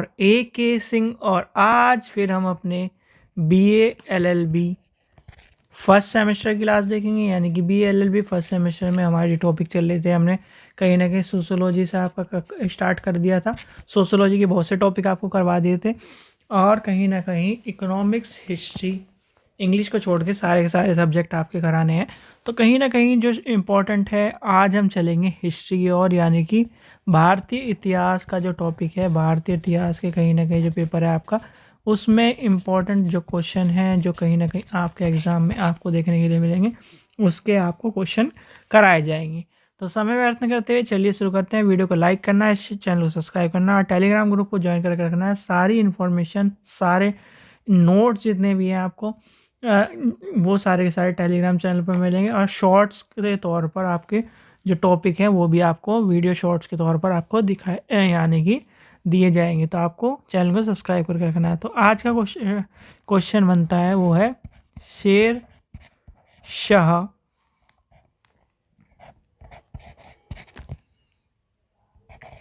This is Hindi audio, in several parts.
और AK सिंह और आज फिर हम अपने BA LLB फर्स्ट सेमेस्टर की क्लास देखेंगे। यानी कि BA LLB फर्स्ट सेमेस्टर में हमारे टॉपिक चल रहे थे, हमने कहीं ना कहीं सोशोलॉजी से आपका स्टार्ट कर दिया था। सोशोलॉजी के बहुत से टॉपिक आपको करवा दिए थे और कहीं ना कहीं इकोनॉमिक्स, हिस्ट्री, इंग्लिश को छोड़ के सारे सब्जेक्ट आपके कराने हैं। तो कहीं ना कहीं जो इम्पोर्टेंट है, आज हम चलेंगे हिस्ट्री की ओर, यानी कि भारतीय इतिहास का जो टॉपिक है, भारतीय इतिहास के कहीं ना कहीं जो पेपर है आपका, उसमें इम्पोर्टेंट जो क्वेश्चन हैं जो कहीं ना कहीं आपके एग्ज़ाम में आपको देखने के लिए मिलेंगे, उसके आपको क्वेश्चन कराए जाएंगे। तो समय व्यर्थ न करते हुए चलिए शुरू करते हैं। वीडियो को लाइक करना है, चैनल को सब्सक्राइब करना और टेलीग्राम ग्रुप को ज्वाइन करके रखना है। सारी इन्फॉर्मेशन, सारे नोट्स जितने भी हैं आपको वो सारे के सारे टेलीग्राम चैनल पर मिलेंगे और शॉर्ट्स के तौर पर आपके जो टॉपिक हैं वो भी आपको वीडियो शॉर्ट्स के तौर पर आपको दिखाए यानी कि दिए जाएंगे। तो आपको चैनल को सब्सक्राइब करके रखना है। तो आज का क्वेश्चन बनता है वो है शेर शाह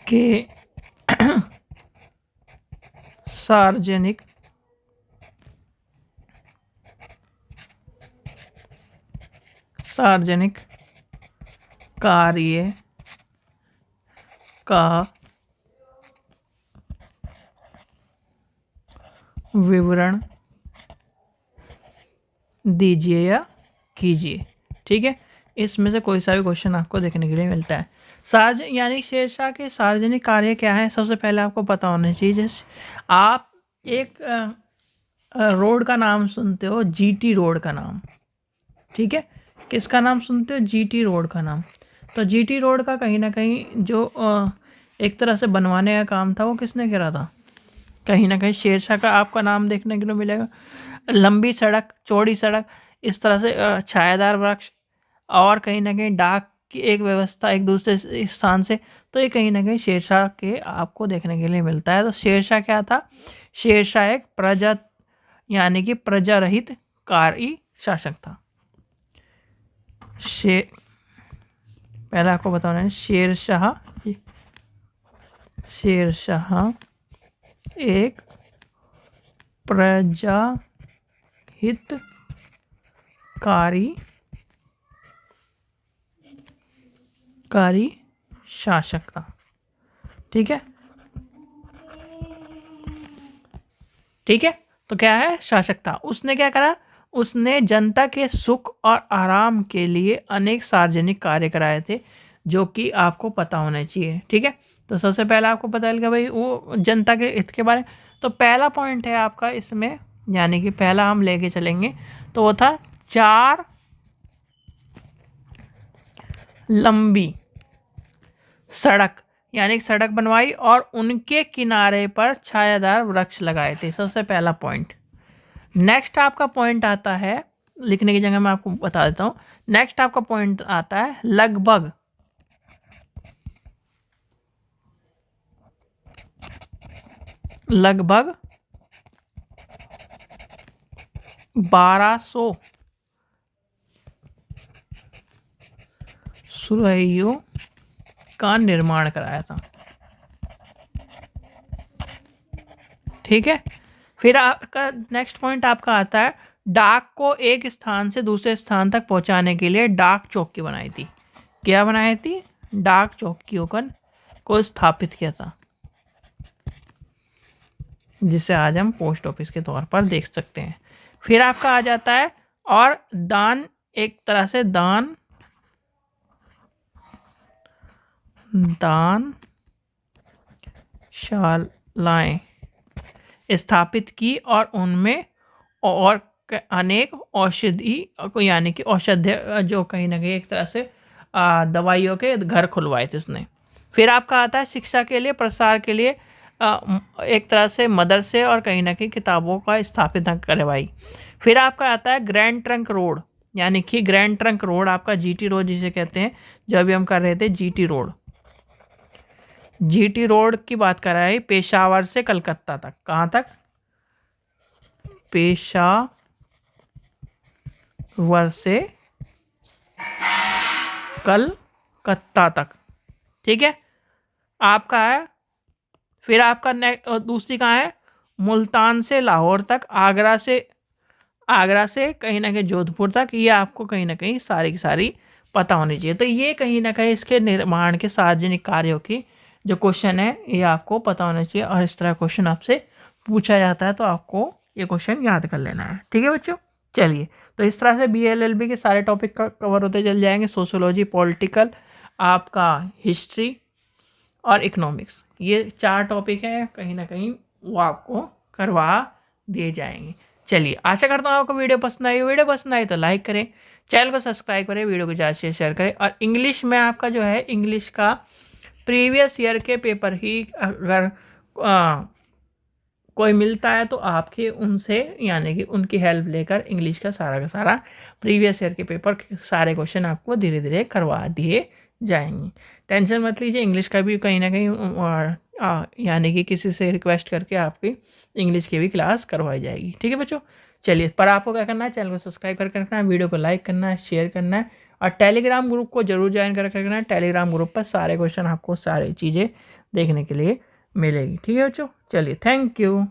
के सार्वजनिक कार्य का विवरण दीजिए या कीजिए। ठीक है, इसमें से कोई सा भी क्वेश्चन आपको देखने के लिए मिलता है। यानी शेरशाह के सार्वजनिक कार्य क्या है, सबसे पहले आपको पता होना चाहिए। जैसे आप एक रोड का नाम सुनते हो, GT रोड का नाम, ठीक है, किसका नाम सुनते हो? GT रोड का नाम। तो GT रोड का कहीं ना कहीं जो एक तरह से बनवाने का काम था वो किसने करा था? कहीं ना कहीं शेरशाह का आपका नाम देखने के लिए मिलेगा। लंबी सड़क, चौड़ी सड़क, इस तरह से छायादार वृक्ष और कहीं ना कहीं डाक की एक व्यवस्था एक दूसरे स्थान से, तो ये कहीं ना कहीं शेरशाह के आपको देखने के लिए मिलता है। तो शेरशाह क्या था? शेरशाह एक प्रजा यानी कि प्रजा रहित कारी शासक था। पहले आपको बताना है शेरशाह एक प्रजा हितकारी शासक था। ठीक है, ठीक है। तो क्या है? शासक था। उसने क्या करा? उसने जनता के सुख और आराम के लिए अनेक सार्वजनिक कार्य कराए थे, जो कि आपको पता होना चाहिए। ठीक है, तो सबसे पहला आपको पता चल गया भाई वो जनता के हित के बारे में। तो पहला पॉइंट है आपका इसमें, यानी कि पहला हम लेके चलेंगे तो वो था 4 लंबी सड़क, यानी सड़क बनवाई और उनके किनारे पर छायादार वृक्ष लगाए थे। सबसे पहला पॉइंट। नेक्स्ट आपका पॉइंट आता है, लिखने की जगह मैं आपको बता देता हूं। नेक्स्ट आपका पॉइंट आता है लगभग 1200 सुरहियों का निर्माण कराया था। ठीक है, फिर आपका नेक्स्ट पॉइंट आपका आता है डाक को एक स्थान से दूसरे स्थान तक पहुंचाने के लिए डाक चौकी बनाई थी। क्या बनाई थी? डाक चौकियों को स्थापित किया था, जिसे आज हम पोस्ट ऑफिस के तौर पर देख सकते हैं। फिर आपका आ जाता है और दान, एक तरह से दानशालाएं स्थापित की और उनमें और अनेक औषधि यानी कि औषध्य जो कहीं ना कहीं एक तरह से दवाइयों के घर खुलवाए थे उसने। फिर आपका आता है शिक्षा के लिए, प्रसार के लिए एक तरह से मदरसे और कहीं ना कहीं किताबों का स्थापित करवाई। फिर आपका आता है ग्रैंड ट्रंक रोड, यानी कि ग्रैंड ट्रंक रोड आपका GT रोड जिसे कहते हैं, जो अभी हम कर रहे थे GT रोड। GT रोड की बात कर रहे हैं पेशावर से कलकत्ता तक। कहाँ तक? पेशावर से कलकत्ता तक। ठीक है, आपका है फिर आपका दूसरी कहाँ है, मुल्तान से लाहौर तक, आगरा से कहीं ना कहीं जोधपुर तक। ये आपको कहीं ना कहीं सारी की सारी पता होनी चाहिए। तो ये कहीं ना कहीं इसके निर्माण के सार्वजनिक कार्यों की जो क्वेश्चन है ये आपको पता होना चाहिए, और इस तरह क्वेश्चन आपसे पूछा जाता है तो आपको ये क्वेश्चन याद कर लेना है। ठीक है बच्चों, चलिए तो इस तरह से BA-LLB के सारे टॉपिक का कवर होते चल जाएंगे। सोशोलॉजी, पॉलिटिकल, आपका हिस्ट्री और इकोनॉमिक्स, ये 4 टॉपिक हैं, कहीं ना कहीं वो आपको करवा दिए जाएंगे। चलिए, आशा करता हूँ आपको वीडियो पसंद आई। वीडियो पसंद आई तो लाइक करें, चैनल को सब्सक्राइब करें, वीडियो को ज़्यादा से शेयर करें। और इंग्लिश में आपका जो है, इंग्लिश का प्रीवियस ईयर के पेपर ही अगर कोई मिलता है तो आपके उनसे यानी कि उनकी हेल्प लेकर इंग्लिश का सारा प्रीवियस ईयर के पेपर सारे क्वेश्चन आपको धीरे धीरे करवा दिए जाएंगे। टेंशन मत लीजिए, इंग्लिश का भी कहीं ना कहीं यानी कि किसी से रिक्वेस्ट करके आपकी इंग्लिश की भी क्लास करवाई जाएगी। ठीक है बच्चों, चलिए, पर आपको क्या करना है, चैनल को सब्सक्राइब करके रखना है, वीडियो को लाइक करना है, शेयर करना है, और टेलीग्राम ग्रुप को जरूर ज्वाइन करके रखना है। टेलीग्राम ग्रुप पर सारे क्वेश्चन आपको सारी चीज़ें देखने के लिए मिलेगी। ठीक है बच्चों, चलिए, थैंक यू।